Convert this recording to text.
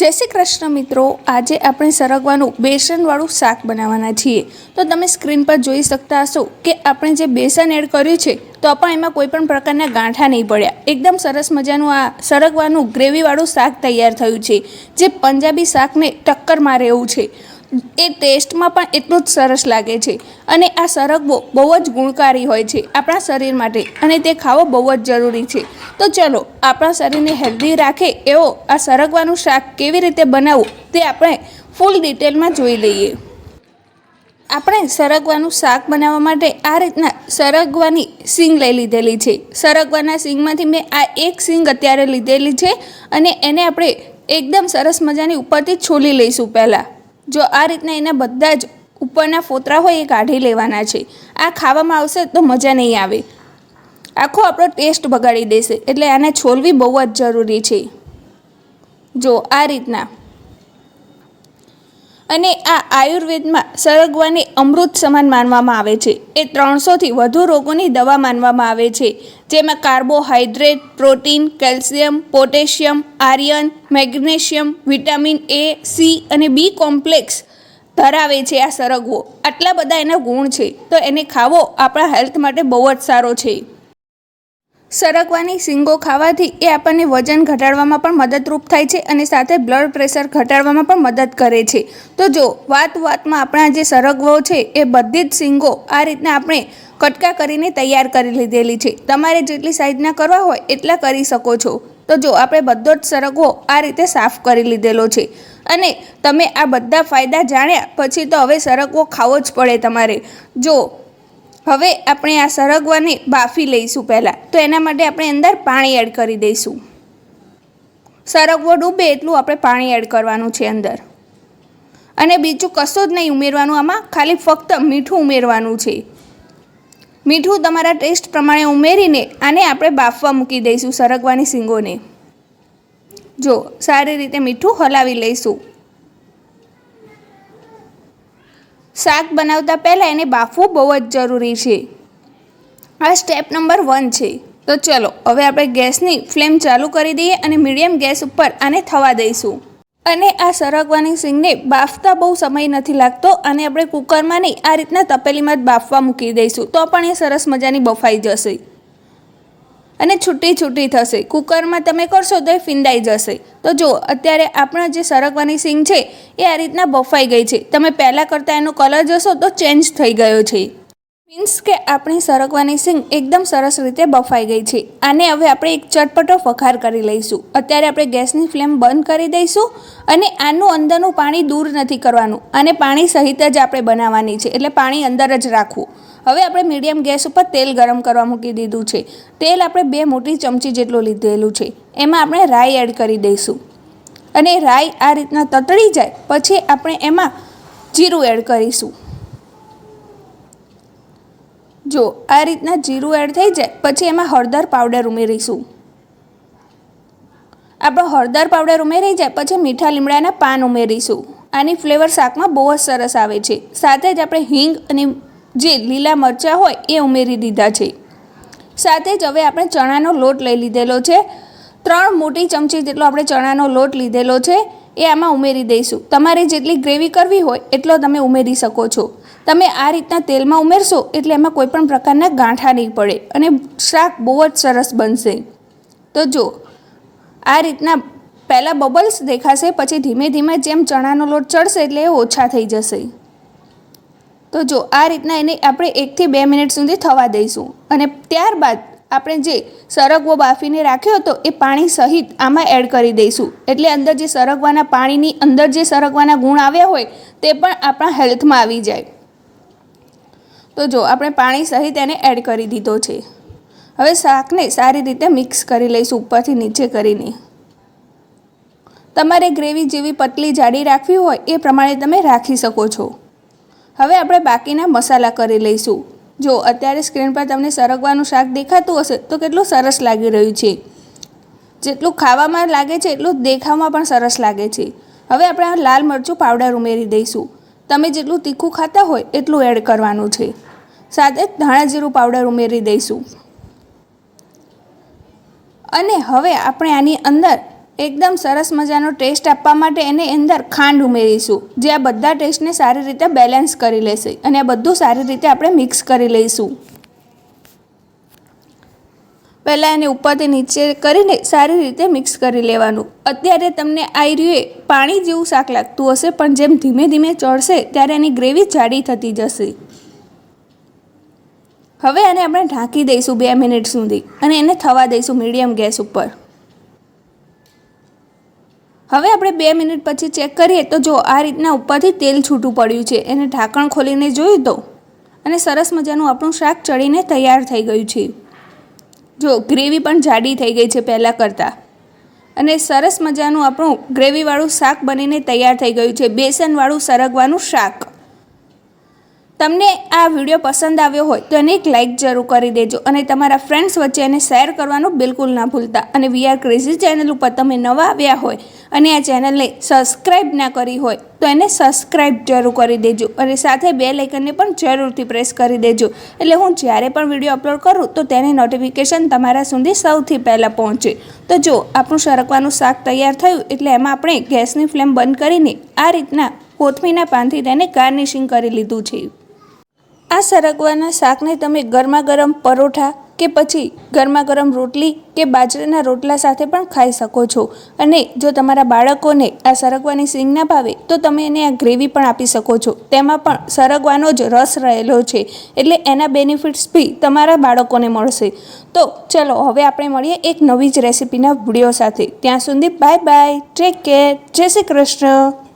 जय श्री कृष्ण मित्रों, आज આપણે સરગવાનું બેસનવાળું શાક બનાવવાના છીએ। તો તમે સ્ક્રીન પર જોઈ શકતા હશો કે આપણે જે બેસન એડ કર્યું છે તો પણ એમાં કોઈ પણ પ્રકારના ગાંઠા નહીં પડ્યા। એકદમ સરસ મજાનું આ સરગવાનું ગ્રેવીવાળું શાક તૈયાર થયું છે, જે પંજાબી શાકને ટક્કર મારે એવું છે। એ ટેસ્ટમાં પણ એટલું જ સરસ લાગે છે અને આ સરગવો બહુ જ ગુણકારી હોય છે આપણા શરીર માટે અને તે ખાવો બહુ જ જરૂરી છે। તો ચલો આપણા શરીરને હેલ્ધી રાખે એવો આ સરગવાનું શાક કેવી રીતે બનાવવું તે આપણે ફૂલ ડિટેલમાં જોઈ લઈએ। આપણે સરગવાનું શાક બનાવવા માટે આ રીતના સરગવાની સિંગ લઈ લીધેલી છે। સરગવાના સિંગમાંથી મેં આ એક સિંગ અત્યારે લીધેલી છે અને એને આપણે એકદમ સરસ મજાની ઉપરથી છોલી લઈશું। પહેલાં જો આ રીતના એના બધા જ ઉપરના ફોતરા હોય એ કાઢી લેવાના છે। આ ખાવામાં આવશે તો મજા નહીં આવે, આખો આપણો ટેસ્ટ બગાડી દેશે, એટલે આને છોલવી બહુ જ જરૂરી છે। જો આ રીતના। અને આ આયુર્વેદમાં સરગવાને અમૃત સમાન માનવામાં આવે છે। એ 300થી વધુ રોગોની દવા માનવામાં આવે છે, જેમાં carbohydrate, protein, calcium, potassium, iron, magnesium, vitamin A, C અને બી કોમ્પ્લેક્સ ધરાવે છે આ સરગવો। આટલા બધા એના ગુણ છે, તો એને ખાવો આપણા હેલ્થ માટે બહુ જ સારો છે। સરગવાની શીંગો ખાવાથી એ આપણને વજન ઘટાડવામાં પણ મદદરૂપ થાય છે અને સાથે બ્લડ પ્રેશર ઘટાડવામાં પણ મદદ કરે છે। તો જો વાતમાં આપણા જે સરગવો છે એ બધી જ શીંગો આ રીતના આપણે કટકા કરીને તૈયાર કરી લીધેલી છે। તમારે જેટલી સાઈઝના કરવા હોય એટલા કરી શકો છો। તો જો આપણે બધો જ સરગવો આ રીતે સાફ કરી લીધેલો છે અને તમે આ બધા ફાયદા જાણ્યા પછી તો હવે સરગવો ખાવો જ પડે તમારે। જો હવે આપણે આ સરગવાને બાફી લઈશું પહેલાં, તો એના માટે આપણે અંદર પાણી એડ કરી દઈશું। સરગવો ડૂબે એટલું આપણે પાણી એડ કરવાનું છે અંદર, અને બીજું કશું જ નહીં ઉમેરવાનું આમાં, ખાલી ફક્ત મીઠું ઉમેરવાનું છે। મીઠું તમારા ટેસ્ટ પ્રમાણે ઉમેરીને આને આપણે બાફવા મૂકી દઈશું સરગવાની શીંગોને। જો સારી રીતે મીઠું હલાવી લઈશું। શાક બનાવતા પહેલાં એને બાફવું બહુ જ જરૂરી છે, આ સ્ટેપ નંબર 1 છે। તો ચલો હવે આપણે ગેસની ફ્લેમ ચાલુ કરી દઈએ અને મીડિયમ ગેસ ઉપર આને થવા દઈશું। અને આ સરગવાની શીંગને બાફતા બહુ સમય નથી લાગતો, અને આપણે કુકરમાં નહીં આ રીતના તપેલીમાં જ બાફવા મૂકી દઈશું, તો પણ એ સરસ મજાની બફાઈ જશે અને છૂટી થશે। કુકરમાં તમે કરશો તો એ ફીંદાઈ જશે। તો જો અત્યારે આપણા જે સરગવાની શીંગ છે એ આ રીતના બફાઈ ગઈ છે। તમે પહેલાં કરતાં એનો કલર જોશો તો ચેન્જ થઈ ગયો છે, મીન્સ કે આપણી સરગવાની શીંગ એકદમ સરસ રીતે બફાઈ ગઈ છે। આને હવે આપણે એક ચટપટો વઘાર કરી લઈશું। અત્યારે આપણે ગેસની ફ્લેમ બંધ કરી દઈશું અને આનું અંદરનું પાણી દૂર નથી કરવાનું, અને પાણી સહિત જ આપણે બનાવવાની છે, એટલે પાણી અંદર જ રાખવું। હવે આપણે મીડિયમ ગેસ ઉપર તેલ ગરમ કરવા મૂકી દીધું છે। તેલ આપણે 2 મોટી ચમચી જેટલું લીધેલું છે, એમાં આપણે રાઈ એડ કરી દઈશું અને રાઈ આ રીતના તતળી જાય પછી આપણે એમાં જીરું એડ કરીશું। જો આ રીતના જીરું એડ થઈ જાય પછી એમાં હળદર પાવડર ઉમેરીશું। આપણો હળદર પાવડર ઉમેરી જાય પછી મીઠા લીમડાના પાન ઉમેરીશું। આની ફ્લેવર શાકમાં બહુ જ સરસ આવે છે। સાથે જ આપણે હિંગ અને જે લીલા મરચાં હોય એ ઉમેરી દીધા છે। સાથે જ હવે આપણે ચણાનો લોટ લઈ લીધેલો છે, 3 મોટી ચમચી જેટલો આપણે ચણાનો લોટ લીધેલો છે એ આમાં ઉમેરી દઈશું। તમારે જેટલી ગ્રેવી કરવી હોય એટલો તમે ઉમેરી શકો છો। તમે આ રીતના તેલમાં ઉમેરશો એટલે એમાં કોઈ પણ પ્રકારના ગાંઠા નહીં પડે અને શાક બહુ જ સરસ બનશે। તો જો આ રીતના પહેલાં બબલ્સ દેખાશે, પછી ધીમે ધીમે જેમ ચણાનો લોટ ચડશે એટલે એ ઓછા થઈ જશે। તો જો આ રીતના એને આપણે 1 થી 2 મિનિટ સુધી થવા દઈશું, અને ત્યારબાદ આપણે જે સરગવો બાફીને રાખ્યો હતો એ પાણી સહિત આમાં એડ કરી દઈશું, એટલે અંદર જે સરગવાના પાણીની અંદર જે સરગવાના ગુણ આવ્યા હોય તે પણ આપણા હેલ્થમાં આવી જાય। તો જો આપણે પાણી સહિત એને એડ કરી દીધો છે। હવે શાકને સારી રીતે મિક્સ કરી લઈશું ઉપરથી નીચે કરીને। તમારે ગ્રેવી જેવી પતલી જાડી રાખવી હોય એ પ્રમાણે તમે રાખી શકો છો। હવે આપણે બાકીના મસાલા કરી લઈશું। જો અત્યારે સ્ક્રીન પર તમને સરગવાનું શાક દેખાતું હશે તો કેટલું સરસ લાગી રહ્યું છે। જેટલું ખાવામાં લાગે છે એટલું દેખાવમાં પણ સરસ લાગે છે। હવે આપણે આ લાલ મરચું પાવડર ઉમેરી દઈશું। તમે જેટલું તીખું ખાતા હોય એટલું એડ કરવાનું છે। સાથે ધાણા જીરું પાવડર ઉમેરી દઈશું, અને હવે આપણે આની અંદર એકદમ સરસ મજાનો ટેસ્ટ આપવા માટે એની અંદર ખાંડ ઉમેરીશું, જે આ બધા ટેસ્ટને સારી રીતે બેલેન્સ કરી લેશે અને આ બધું સારી રીતે આપણે મિક્સ કરી લઈશું. પહેલાં એને ઉપરથી નીચે કરીને સારી રીતે મિક્સ કરી લેવાનું. અત્યારે તમને આ રહ્યું પાણી જેવું શાક લાગતું હશે, પણ જેમ ધીમે ધીમે ચડશે ત્યારે એની ગ્રેવી જાડી થતી જશે. હવે આને આપણે ઢાંકી દઈશું 2 મિનિટ સુધી અને એને થવા દઈશું મીડિયમ ગેસ ઉપર. હવે આપણે 2 મિનિટ પછી ચેક કરીએ તો જો આ રીતના ઉપરથી તેલ છૂટું પડ્યું છે. એને ઢાંકણ ખોલીને જોયું તો અને સરસ મજાનું આપણું શાક ચડીને તૈયાર થઈ ગયું છે. જો ગ્રેવી પણ જાડી થઈ ગઈ છે પહેલાં કરતાં, અને સરસ મજાનું આપણું ગ્રેવીવાળું શાક બનીને તૈયાર થઈ ગયું છે, બેસનવાળું સરગવાનું શાક. તમને આ વિડીયો પસંદ આવ્યો હોય તો એને એક લાઇક જરૂર કરી દેજો અને તમારા ફ્રેન્ડ્સ વચ્ચે એને શેર કરવાનું બિલકુલ ના ભૂલતા. અને વી આર ક્રેઝી ચેનલ ઉપર તમે નવા આવ્યા હોય અને આ ચેનલને સબસ્ક્રાઈબ ના કરી હોય તો એને સબસ્ક્રાઈબ જરૂર કરી દેજો અને સાથે બેલ આઇકનને પણ જરૂરથી પ્રેસ કરી દેજો, એટલે હું જ્યારે પણ વિડીયો અપલોડ કરું તો તેની નોટિફિકેશન તમારા સુધી સૌથી પહેલાં પહોંચે. તો જો આપણું સરગવાનું શાક તૈયાર થયું એટલે એમાં આપણે ગેસની ફ્લેમ બંધ કરીને આ રીતના કોથમીરના પાનથી તેને ગાર્નિશિંગ કરી લીધું છે. આ સરગવાના શાકને તમે ગરમા ગરમ પરોઠા કે પછી ગરમા ગરમ રોટલી કે બાજરાના રોટલા સાથે પણ ખાઈ શકો છો. અને જો તમારા બાળકોને આ સરગવાની સીંગ ના ભાવે તો તમે એને આ ગ્રેવી પણ આપી શકો છો. તેમાં પણ સરગવાનો જ રસ રહેલો છે, એટલે એના બેનિફિટ્સ બી તમારા બાળકોને મળશે. તો ચલો હવે આપણે મળીએ એક નવી જ રેસીપીના વિડીયો સાથે. ત્યાં સુધી બાય બાય, ટેક કેર, જય શ્રી કૃષ્ણ.